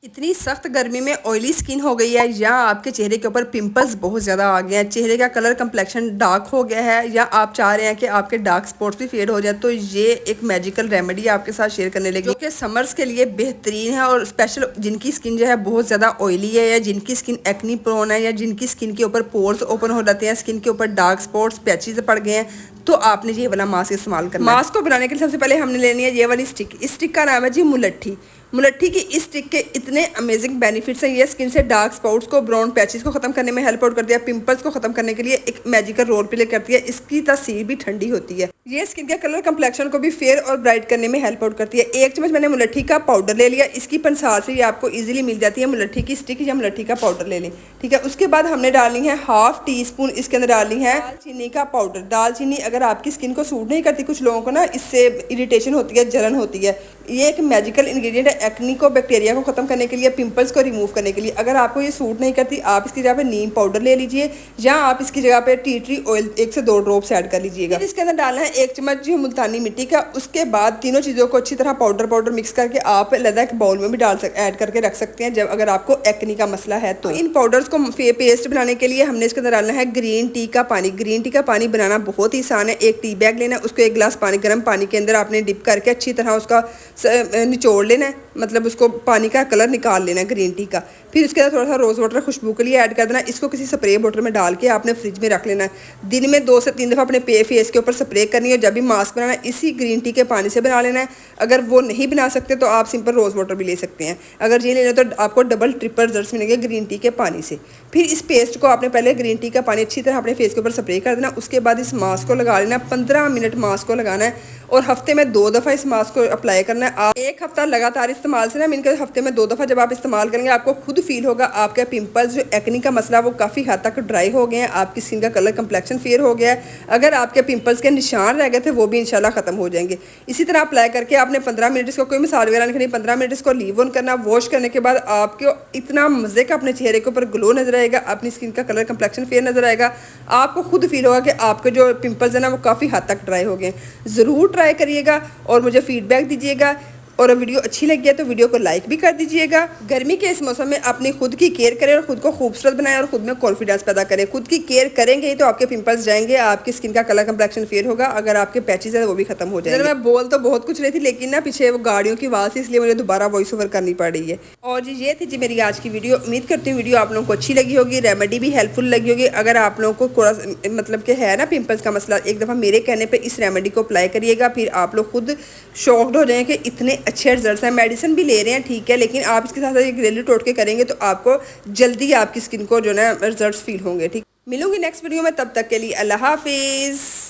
इतनी सख्त गर्मी में ऑयली स्किन हो गई है या आपके चेहरे के ऊपर पिंपल्स बहुत ज़्यादा आ गए हैं, चेहरे का कलर कम्प्लेक्शन डार्क हो गया है या आप चाह रहे हैं कि आपके डार्क स्पॉट्स भी फेड हो जाए, तो ये एक मैजिकल रेमेडी आपके साथ शेयर करने लगी जो कि समर्स के लिए बेहतरीन है। और स्पेशल जिनकी स्किन जो है बहुत ज़्यादा ऑयली है या जिनकी स्किन एक्नी प्रोन है या जिनकी स्किन के ऊपर पोर्स ओपन हो जाते हैं, स्किन के ऊपर डार्क स्पॉट्स पैचेस पड़ गए हैं, तो आपने ये वाला मास्क इस्तेमाल करना है। मास्क को बनाने के लिए सबसे पहले हमने लेनी है ये वाली स्टिक। इस स्टिक का नाम है जी मुलट्ठी। मुलट्ठी की इस स्टिक के इतने अमेजिंग बेनिफिट्स हैं। ये स्किन से डार्क स्पॉट्स को, ब्राउन पैचेस को खत्म करने में हेल्प आउट करती है, पिंपल्स को खत्म करने के लिए एक मैजिकल रोल प्ले करती है। इसकी तासीर भी ठंडी होती है। ये स्किन के कलर कम्प्लेक्शन को भी फेयर और ब्राइट करने में हेल्प आउट करती है। 1 चम्मच मैंने मुलट्ठी का पाउडर ले लिया। इसकी पंसार से ये आपको इजीली मिल जाती है। मुलट्ठी की स्टिक या मुलट्ठी का पाउडर ले लें, ठीक है। उसके बाद हमने डालनी है 1/2 टीस्पून, इसके अंदर डालनी है दालचीनी का पाउडर। दालचीनी अगर आपकी स्किन को सूट नहीं करती, कुछ लोगों को ना इससे इरिटेशन होती है, जलन होती है, ये एक मैजिकल इंग्रेडिएंट है एक्नी को, बैक्टीरिया को खत्म करने के लिए, पिंपल्स को रिमूव करने के लिए। अगर आपको ये सूट नहीं करती, आप इसकी जगह पे नीम पाउडर ले लीजिए या आप इसकी जगह पे टी ट्री ऑयल 1 से 2 ड्रॉप्स ऐड कर लीजिएगा। इसके अंदर डालना है 1 चम्मच जो मुल्तानी मिट्टी का। उसके बाद तीनों चीज़ों को अच्छी तरह पाउडर मिक्स करके आप अलग एक बाउल में भी ऐड करके रख सकते हैं, जब अगर आपको एक्नी का मसला है तो। इन पाउडर्स को पेस्ट बनाने के लिए हमने इसके अंदर डालना है ग्रीन टी का पानी। ग्रीन टी का पानी बनाना बहुत ही आसान है। 1 टी बैग लेना है, उसको 1 गिलास पानी, गर्म पानी के अंदर आपने डिप करके अच्छी तरह उसका निचोड़ लेना है, मतलब उसको पानी का कलर निकाल लेना है ग्रीन टी का। फिर उसके अंदर थोड़ा सा रोज़ वाटर खुशबू के लिए ऐड कर देना। इसको किसी स्प्रे बोतल में डाल के आपने फ्रिज में रख लेना है। दिन में 2 से 3 दफ़ा अपने फेस के ऊपर स्प्रे करनी है। जब भी मास्क बनाना है इसी ग्रीन टी के पानी से बना लेना है। अगर वो नहीं बना सकते तो आप सिंपल रोज़ वाटर भी ले सकते हैं। अगर ये लेना तो आपको डबल ट्रिपल रिजल्ट्स मिलेंगे ग्रीन टी के पानी से। फिर इस पेस्ट को आपने पहले ग्रीन टी का पानी अच्छी तरह अपने फेस के ऊपर स्प्रे कर देना। उसके बाद इस मास्क को लगा लेना। 15 मिनट मास्क को लगाना है और हफ्ते में 2 दफ़ा इस मास्क को अप्लाई करना है। आप 1 हफ्ता लगातार इस्तेमाल से ना, मिलकर हफ्ते में 2 दफ़ा जब आप इस्तेमाल करेंगे, आपको खुद फील होगा आपके पिंपल्स जो एक्नी का मसला वो काफ़ी हद तक ड्राई हो गए हैं, आपकी स्किन का कलर कम्प्लेक्शन फेयर हो गया है। अगर आपके पिंपल्स के निशान रह गए थे वो भी इंशाल्लाह खत्म हो जाएंगे। इसी तरह अप्लाई करके आपने 15 मिनट इसको, कोई मसाज वगैरह नहीं करनी, 15 मिनट इसको लीव ऑन करना। वॉश करने के बाद आपको इतना मज़े का अपने चेहरे के ऊपर ग्लो नजर आएगा, अपनी स्किन का कलर कम्प्लेक्शन फेयर नजर आएगा। आपको खुद फील होगा कि आपके जो पिंपल्स है ना वो काफ़ी हद तक ड्राई हो गए। ज़रूर ट्राई करिएगा और मुझे फीडबैक दीजिएगा। और वीडियो अच्छी लगी है तो वीडियो को लाइक भी कर दीजिएगा। गर्मी के इस मौसम में अपनी खुद की केयर करें और खुद को खूबसूरत बनाएं और खुद में कॉन्फिडेंस पैदा करें। खुद की केयर करेंगे ही तो आपके पिंपल्स जाएंगे, आपकी स्किन का कलर कम्प्लेक्शन फेयर होगा, अगर आपके पैचेस है वो भी खत्म हो जाएंगे। मैं बोल तो बहुत कुछ रही थी लेकिन ना पीछे वो गाड़ियों की आवाज़ थी, इसलिए मुझे दोबारा वॉइस ओवर करनी पड़ रही है। और जी ये थी जी मेरी आज की वीडियो। उम्मीद करती हूँ वीडियो आप लोगों को अच्छी लगी होगी, रेमेडी भी हेल्पफुल लगी होगी। अगर आप लोगों को थोड़ा मतलब कि है ना पिंपल्स का मसला, एक दफ़ा मेरे कहने पर इस रेमेडी को अप्लाई करिएगा, फिर आप लोग खुद शॉक्ड हो जाएंगे कि इतने अच्छे रिजल्ट हैं। मेडिसिन भी ले रहे हैं ठीक है, लेकिन आप इसके साथ एक घरेलू टोटके करेंगे तो आपको जल्दी आपकी स्किन को जो है रिजल्ट्स फील होंगे। ठीक, मिलूंगी नेक्स्ट वीडियो में, तब तक के लिए अल्लाह हाफिज़।